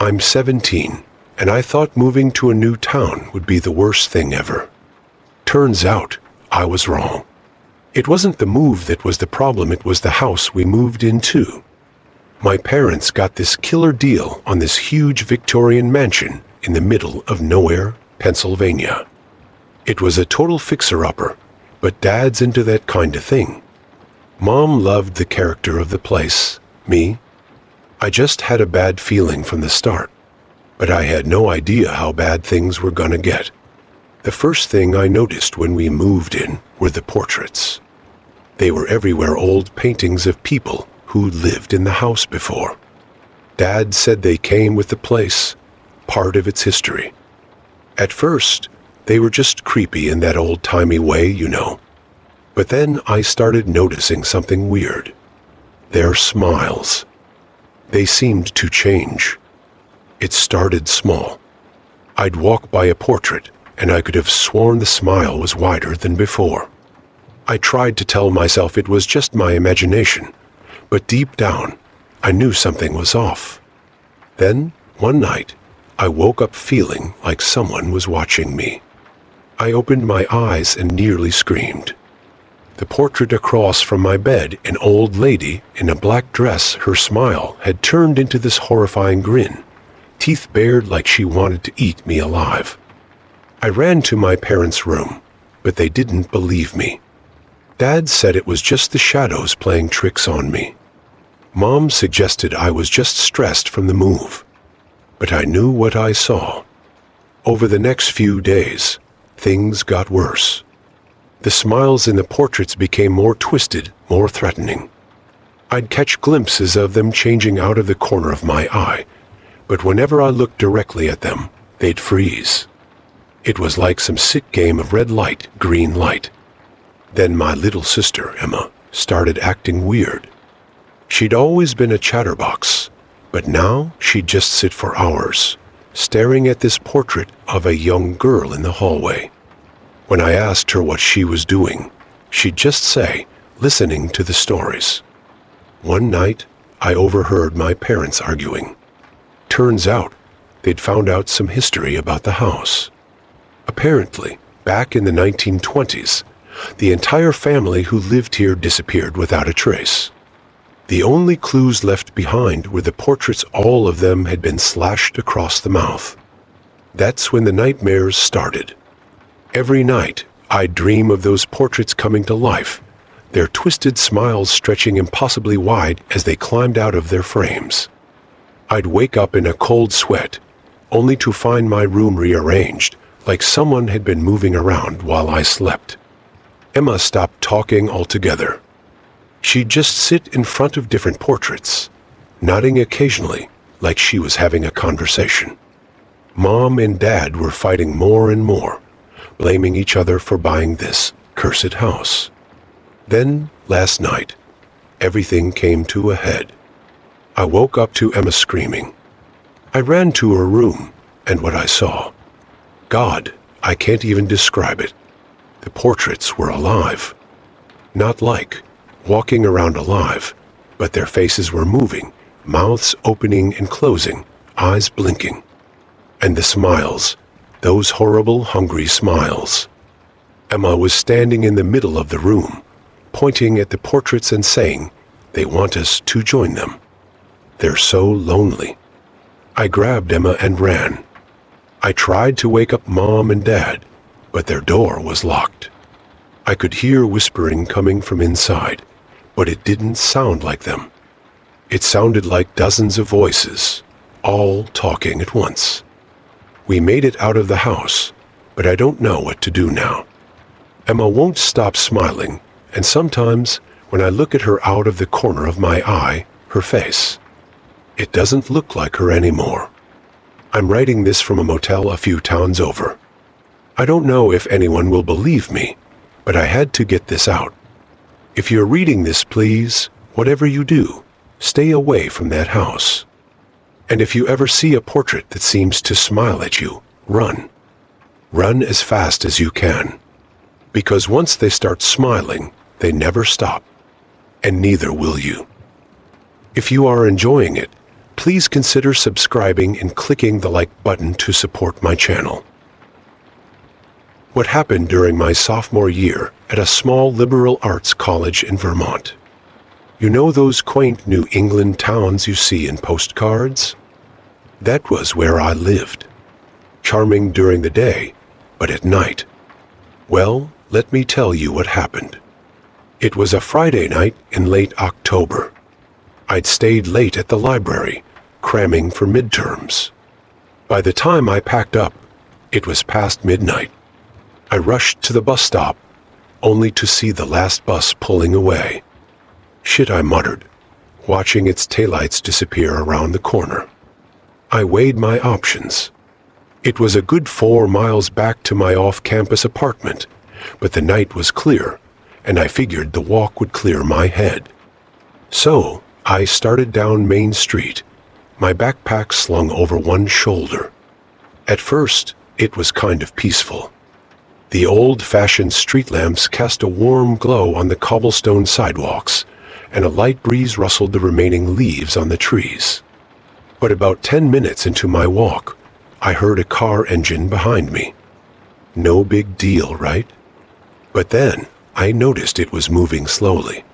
I'm 17, and I thought moving to a new town would be the worst thing ever. Turns out, I was wrong. It wasn't the move that was the problem, it was the house we moved into. My parents got this killer deal on this huge Victorian mansion in the middle of nowhere, Pennsylvania. It was a total fixer-upper, but Dad's into that kind of thing. Mom loved the character of the place, me. I just had a bad feeling from the start, but I had no idea how bad things were gonna get. The first thing I noticed when we moved in were the portraits. They were everywhere, old paintings of people who lived in the house before. Dad said they came with the place, part of its history. At first, they were just creepy in that old-timey way, you know. But then I started noticing something weird. Their smiles. They seemed to change. It started small. I'd walk by a portrait, and I could have sworn the smile was wider than before. I tried to tell myself it was just my imagination, but deep down, I knew something was off. Then, one night, I woke up feeling like someone was watching me. I opened my eyes and nearly screamed. The portrait across from my bed, an old lady in a black dress, her smile had turned into this horrifying grin, teeth bared like she wanted to eat me alive. I ran to my parents' room, but they didn't believe me. Dad said it was just the shadows playing tricks on me. Mom suggested I was just stressed from the move. But I knew what I saw. Over the next few days, things got worse. The smiles in the portraits became more twisted, more threatening. I'd catch glimpses of them changing out of the corner of my eye, but whenever I looked directly at them, they'd freeze. It was like some sick game of red light, green light. Then my little sister, Emma, started acting weird. She'd always been a chatterbox, but now she'd just sit for hours, staring at this portrait of a young girl in the hallway. When I asked her what she was doing, she'd just say, listening to the stories. One night, I overheard my parents arguing. Turns out, they'd found out some history about the house. Apparently, back in the 1920s, the entire family who lived here disappeared without a trace. The only clues left behind were the portraits. All of them had been slashed across the mouth. That's when the nightmares started. Every night, I'd dream of those portraits coming to life, their twisted smiles stretching impossibly wide as they climbed out of their frames. I'd wake up in a cold sweat, only to find my room rearranged, like someone had been moving around while I slept. Emma stopped talking altogether. She'd just sit in front of different portraits, nodding occasionally like she was having a conversation. Mom and Dad were fighting more and more, blaming each other for buying this cursed house. Then, last night, everything came to a head. I woke up to Emma screaming. I ran to her room, and what I saw. God, I can't even describe it. The portraits were alive. Not like walking around alive, but their faces were moving, mouths opening and closing, eyes blinking. And the smiles, those horrible, hungry smiles. Emma was standing in the middle of the room, pointing at the portraits and saying, "They want us to join them. They're so lonely." I grabbed Emma and ran. I tried to wake up Mom and Dad, but their door was locked. I could hear whispering coming from inside, but it didn't sound like them. It sounded like dozens of voices, all talking at once. We made it out of the house, but I don't know what to do now. Emma won't stop smiling, and sometimes, when I look at her out of the corner of my eye, her face, it doesn't look like her anymore. I'm writing this from a motel a few towns over. I don't know if anyone will believe me, but I had to get this out. If you're reading this, please, whatever you do, stay away from that house. And if you ever see a portrait that seems to smile at you, run. Run as fast as you can. Because once they start smiling, they never stop. And neither will you. If you are enjoying it, Please consider subscribing and clicking the like button to support my channel. What happened during my sophomore year at a small liberal arts college in Vermont? You know those quaint New England towns you see in postcards? That was where I lived. Charming during the day, but at night. Well, let me tell you what happened. It was a Friday night in late October. I'd stayed late at the library, cramming for midterms. By the time I packed up, it was past midnight. I rushed to the bus stop, only to see the last bus pulling away. Shit, I muttered, watching its taillights disappear around the corner. I weighed my options. It was a good 4 miles back to my off-campus apartment, but the night was clear, and I figured the walk would clear my head. So, I started down Main Street, my backpack slung over one shoulder. At first, it was kind of peaceful. The old-fashioned street lamps cast a warm glow on the cobblestone sidewalks, and a light breeze rustled the remaining leaves on the trees. But about 10 minutes into my walk, I heard a car engine behind me. No big deal, right? But then, I noticed it was moving slowly.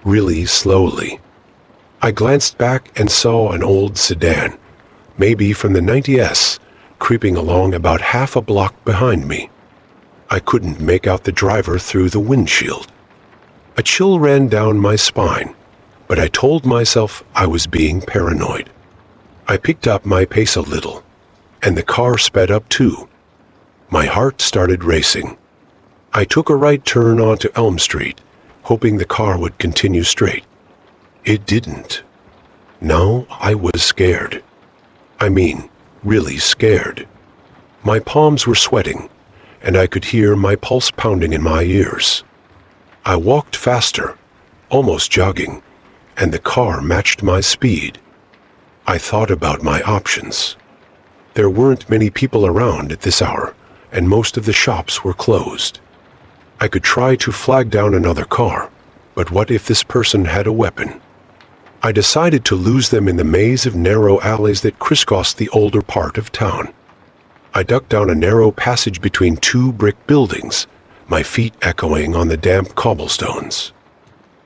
Really slowly. I glanced back and saw an old sedan, maybe from the 90s, creeping along about half a block behind me. I couldn't make out the driver through the windshield. A chill ran down my spine, but I told myself I was being paranoid. I picked up my pace a little, and the car sped up too. My heart started racing. I took a right turn onto Elm Street, hoping the car would continue straight. It didn't. Now I was scared. I mean, really scared. My palms were sweating, and I could hear my pulse pounding in my ears. I walked faster, almost jogging, and the car matched my speed. I thought about my options. There weren't many people around at this hour, and most of the shops were closed. I could try to flag down another car, but what if this person had a weapon? I decided to lose them in the maze of narrow alleys that crisscrossed the older part of town. I ducked down a narrow passage between 2 brick buildings, my feet echoing on the damp cobblestones.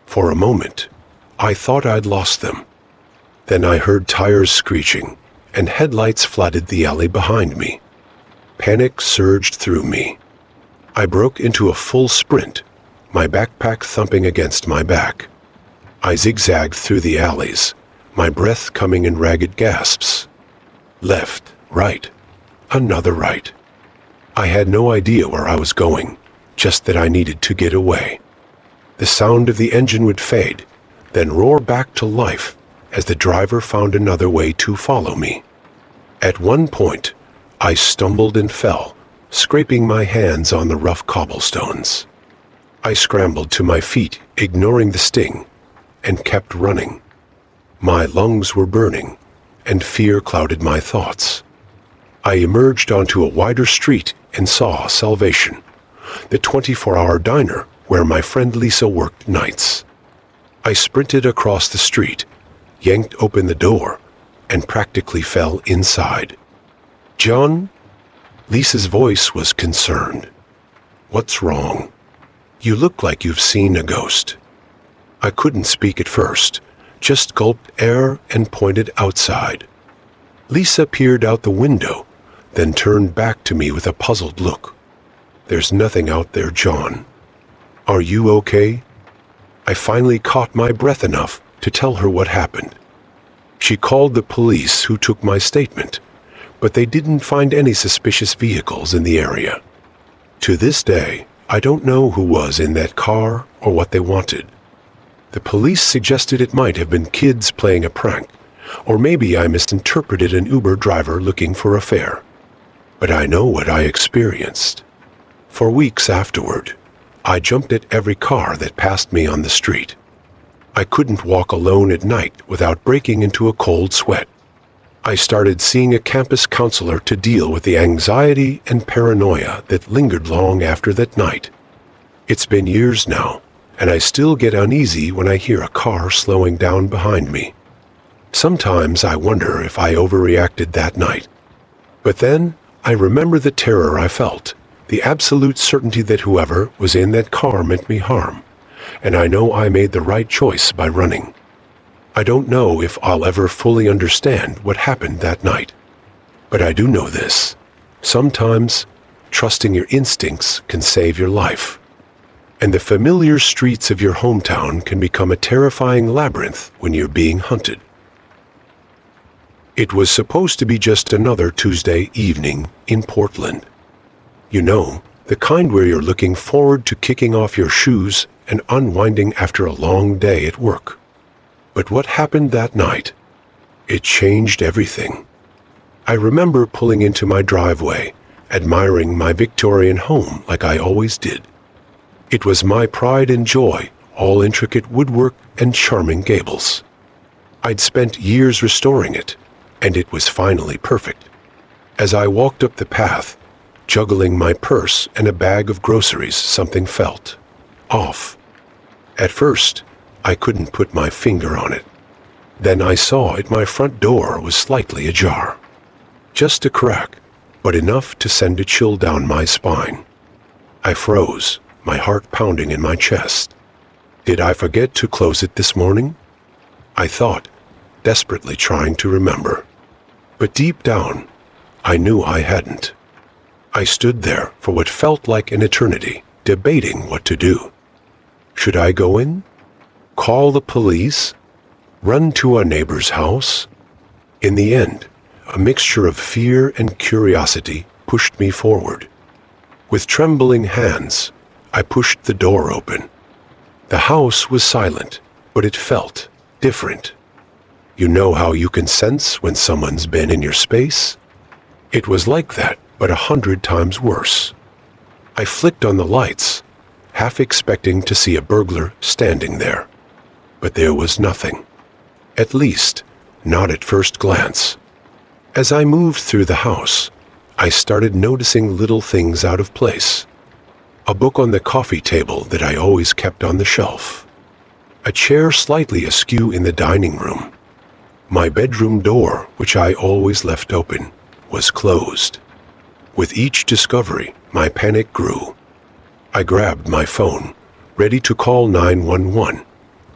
For a moment, I thought I'd lost them. Then I heard tires screeching, and headlights flooded the alley behind me. Panic surged through me. I broke into a full sprint, my backpack thumping against my back. I zigzagged through the alleys, my breath coming in ragged gasps. Left, right, another right. I had no idea where I was going, just that I needed to get away. The sound of the engine would fade, then roar back to life as the driver found another way to follow me. At one point, I stumbled and fell, scraping my hands on the rough cobblestones. I scrambled to my feet, ignoring the sting, and kept running. My lungs were burning, and fear clouded my thoughts. I emerged onto a wider street and saw Salvation, the 24-hour diner where my friend Lisa worked nights. I sprinted across the street, yanked open the door, and practically fell inside. "John?" Lisa's voice was concerned. "What's wrong? You look like you've seen a ghost." I couldn't speak at first, just gulped air and pointed outside. Lisa peered out the window, then turned back to me with a puzzled look. "There's nothing out there, John. Are you okay?" I finally caught my breath enough to tell her what happened. She called the police, who took my statement, but they didn't find any suspicious vehicles in the area. To this day, I don't know who was in that car or what they wanted. The police suggested it might have been kids playing a prank, or maybe I misinterpreted an Uber driver looking for a fare. But I know what I experienced. For weeks afterward, I jumped at every car that passed me on the street. I couldn't walk alone at night without breaking into a cold sweat. I started seeing a campus counselor to deal with the anxiety and paranoia that lingered long after that night. It's been years now, and I still get uneasy when I hear a car slowing down behind me. Sometimes I wonder if I overreacted that night. But then I remember the terror I felt, the absolute certainty that whoever was in that car meant me harm, and I know I made the right choice by running. I don't know if I'll ever fully understand what happened that night. But I do know this. Sometimes, trusting your instincts can save your life. And the familiar streets of your hometown can become a terrifying labyrinth when you're being hunted. It was supposed to be just another Tuesday evening in Portland. You know, the kind where you're looking forward to kicking off your shoes and unwinding after a long day at work. But what happened that night? It changed everything. I remember pulling into my driveway, admiring my Victorian home like I always did. It was my pride and joy, all intricate woodwork and charming gables. I'd spent years restoring it, and it was finally perfect. As I walked up the path, juggling my purse and a bag of groceries, something felt off. At first, I couldn't put my finger on it. Then I saw my front door was slightly ajar. Just a crack, but enough to send a chill down my spine. I froze, my heart pounding in my chest. Did I forget to close it this morning? I thought, desperately trying to remember. But deep down, I knew I hadn't. I stood there for what felt like an eternity, debating what to do. Should I go in? Call the police? Run to a neighbor's house? In the end, a mixture of fear and curiosity pushed me forward. With trembling hands, I pushed the door open. The house was silent, but it felt different. You know how you can sense when someone's been in your space? It was like that, but 100 times worse. I flicked on the lights, half expecting to see a burglar standing there. But there was nothing. At least, not at first glance. As I moved through the house, I started noticing little things out of place. A book on the coffee table that I always kept on the shelf. A chair slightly askew in the dining room. My bedroom door, which I always left open, was closed. With each discovery, my panic grew. I grabbed my phone, ready to call 911,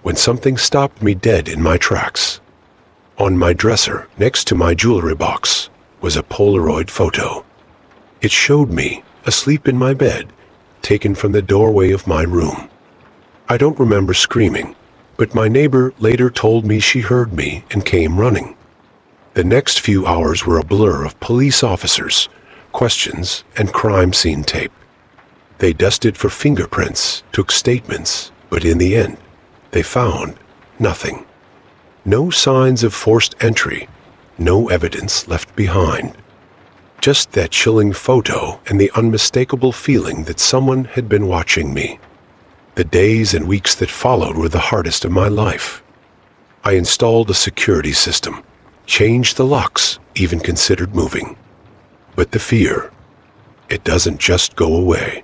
when something stopped me dead in my tracks. On my dresser, next to my jewelry box, was a Polaroid photo. It showed me, asleep in my bed, taken from the doorway of my room. I don't remember screaming, but my neighbor later told me she heard me and came running. The next few hours were a blur of police officers, questions, and crime scene tape. They dusted for fingerprints, took statements, but in the end, they found nothing. No signs of forced entry, no evidence left behind. Just that chilling photo and the unmistakable feeling that someone had been watching me. The days and weeks that followed were the hardest of my life. I installed a security system, changed the locks, even considered moving. But the fear, it doesn't just go away.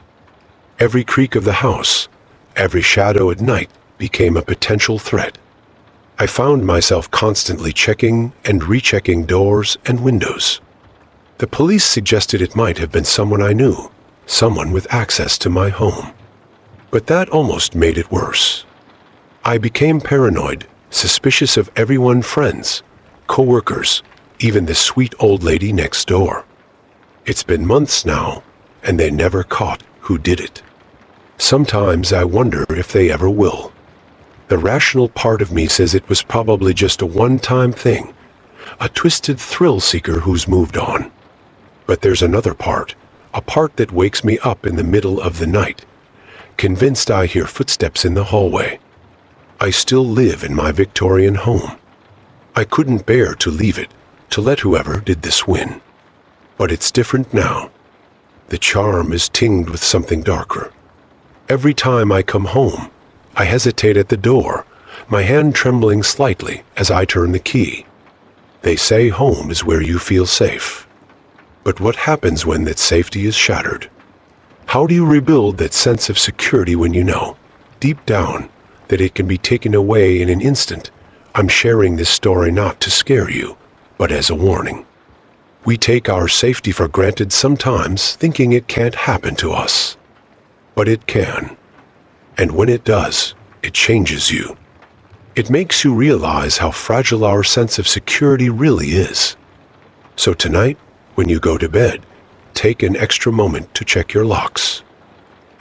Every creak of the house, every shadow at night became a potential threat. I found myself constantly checking and rechecking doors and windows. The police suggested it might have been someone I knew, someone with access to my home. But that almost made it worse. I became paranoid, suspicious of everyone, friends, co-workers, even the sweet old lady next door. It's been months now, and they never caught who did it. Sometimes I wonder if they ever will. The rational part of me says it was probably just a one-time thing, a twisted thrill-seeker who's moved on. But there's another part, a part that wakes me up in the middle of the night, convinced I hear footsteps in the hallway. I still live in my Victorian home. I couldn't bear to leave it, to let whoever did this win. But it's different now. The charm is tinged with something darker. Every time I come home, I hesitate at the door, my hand trembling slightly as I turn the key. They say home is where you feel safe. But what happens when that safety is shattered? How do you rebuild that sense of security when you know, deep down, that it can be taken away in an instant, I'm sharing this story not to scare you, but as a warning. We take our safety for granted sometimes, thinking it can't happen to us. But it can. And when it does, it changes you. It makes you realize how fragile our sense of security really is. So tonight, when you go to bed, take an extra moment to check your locks.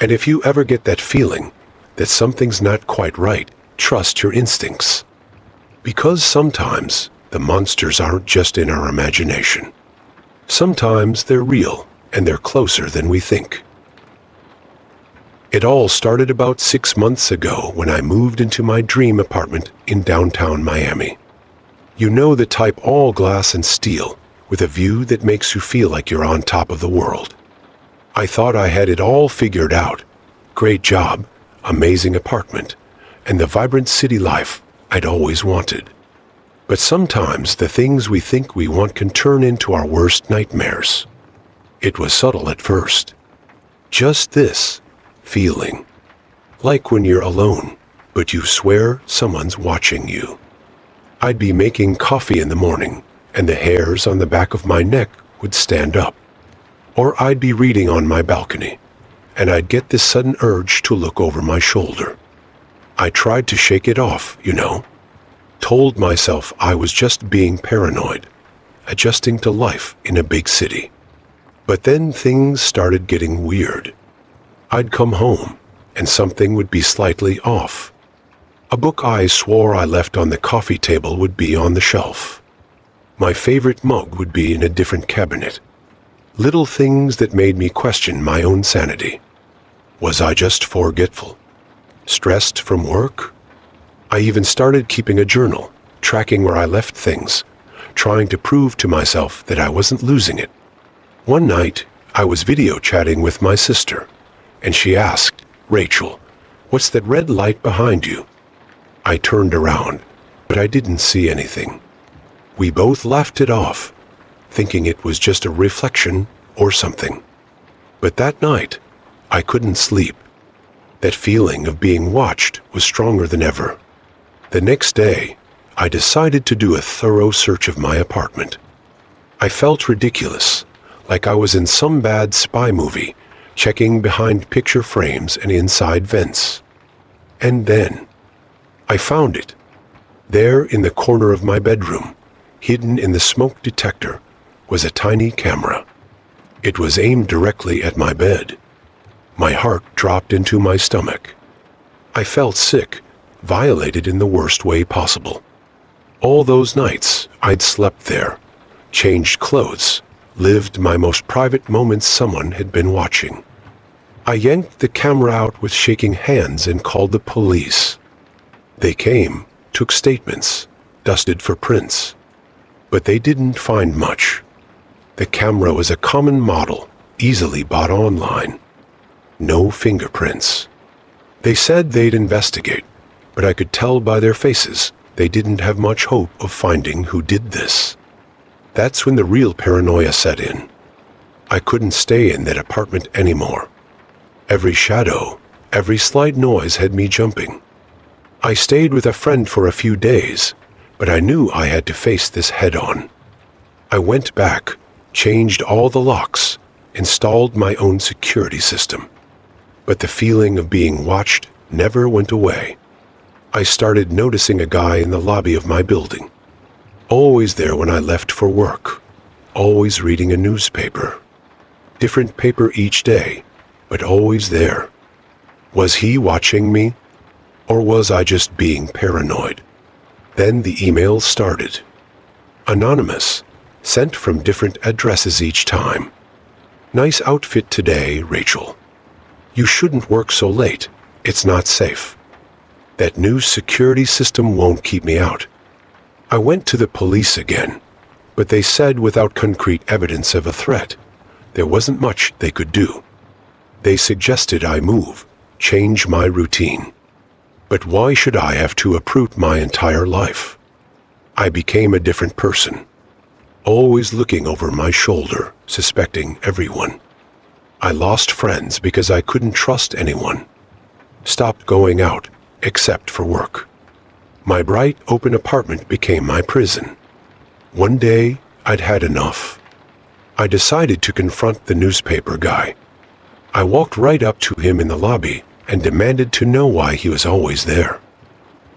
And if you ever get that feeling that something's not quite right, trust your instincts. Because sometimes the monsters aren't just in our imagination. Sometimes they're real, and they're closer than we think. It all started about 6 months ago when I moved into my dream apartment in downtown Miami. You know, the type all glass and steel, with a view that makes you feel like you're on top of the world. I thought I had it all figured out. Great job, amazing apartment, and the vibrant city life I'd always wanted. But sometimes the things we think we want can turn into our worst nightmares. It was subtle at first. Just this feeling. Like when you're alone, but you swear someone's watching you. I'd be making coffee in the morning, and the hairs on the back of my neck would stand up. Or I'd be reading on my balcony, and I'd get this sudden urge to look over my shoulder. I tried to shake it off, told myself I was just being paranoid, adjusting to life in a big city. But then things started getting weird. I'd come home, and something would be slightly off. A book I swore I left on the coffee table would be on the shelf. My favorite mug would be in a different cabinet. Little things that made me question my own sanity. Was I just forgetful? Stressed from work? I even started keeping a journal, tracking where I left things, trying to prove to myself that I wasn't losing it. One night, I was video chatting with my sister, and she asked, "Rachel, what's that red light behind you?" I turned around, but I didn't see anything. We both laughed it off, thinking it was just a reflection or something. But that night, I couldn't sleep. That feeling of being watched was stronger than ever. The next day, I decided to do a thorough search of my apartment. I felt ridiculous, like I was in some bad spy movie, checking behind picture frames and inside vents. And then, I found it. There in the corner of my bedroom, hidden in the smoke detector, was a tiny camera. It was aimed directly at my bed. My heart dropped into my stomach. I felt sick, violated in the worst way possible. All those nights, I'd slept there, changed clothes, lived my most private moments. Someone had been watching. I yanked the camera out with shaking hands and called the police. They came, took statements, dusted for prints. But they didn't find much. The camera was a common model, easily bought online. No fingerprints. They said they'd investigate, but I could tell by their faces they didn't have much hope of finding who did this. That's when the real paranoia set in. I couldn't stay in that apartment anymore. Every shadow, every slight noise had me jumping. I stayed with a friend for a few days, but I knew I had to face this head-on. I went back, changed all the locks, installed my own security system. But the feeling of being watched never went away. I started noticing a guy in the lobby of my building. Always there when I left for work. Always reading a newspaper. Different paper each day, but always there. Was he watching me? Or was I just being paranoid? Then the emails started. Anonymous, sent from different addresses each time. Nice outfit today, Rachel. You shouldn't work so late. It's not safe. That new security system won't keep me out. I went to the police again, but they said without concrete evidence of a threat, there wasn't much they could do. They suggested I move, change my routine. But why should I have to uproot my entire life? I became a different person, always looking over my shoulder, suspecting everyone. I lost friends because I couldn't trust anyone. Stopped going out, except for work. My bright, open apartment became my prison. One day, I'd had enough. I decided to confront the newspaper guy. I walked right up to him in the lobby and demanded to know why he was always there.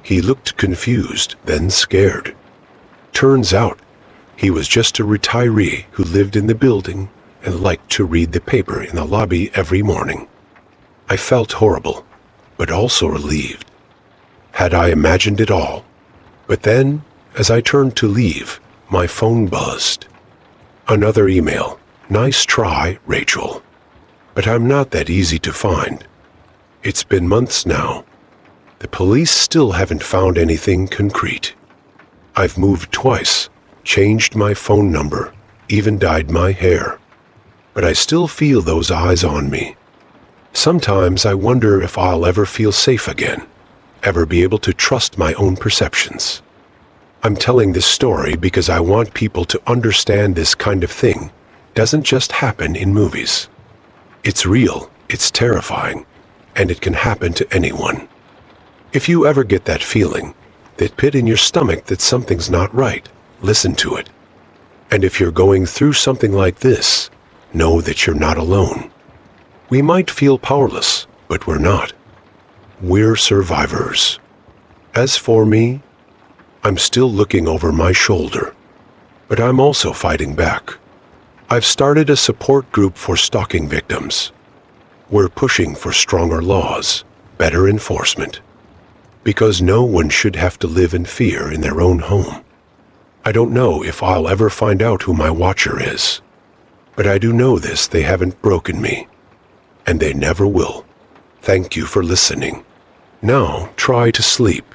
He looked confused, then scared. Turns out, he was just a retiree who lived in the building and liked to read the paper in the lobby every morning. I felt horrible, but also relieved. Had I imagined it all? But then, as I turned to leave, my phone buzzed. Another email. Nice try, Rachel. But I'm not that easy to find. It's been months now. The police still haven't found anything concrete. I've moved twice, changed my phone number, even dyed my hair. But I still feel those eyes on me. Sometimes I wonder if I'll ever feel safe again, ever be able to trust my own perceptions. I'm telling this story because I want people to understand this kind of thing doesn't just happen in movies. It's real, it's terrifying, and it can happen to anyone. If you ever get that feeling, that pit in your stomach that something's not right, listen to it. And if you're going through something like this, know that you're not alone. We might feel powerless, but we're not. We're survivors. As for me, I'm still looking over my shoulder, but I'm also fighting back. I've started a support group for stalking victims. We're pushing for stronger laws, better enforcement, because no one should have to live in fear in their own home. I don't know if I'll ever find out who my watcher is, but I do know this: they haven't broken me, and they never will. Thank you for listening. Now try to sleep.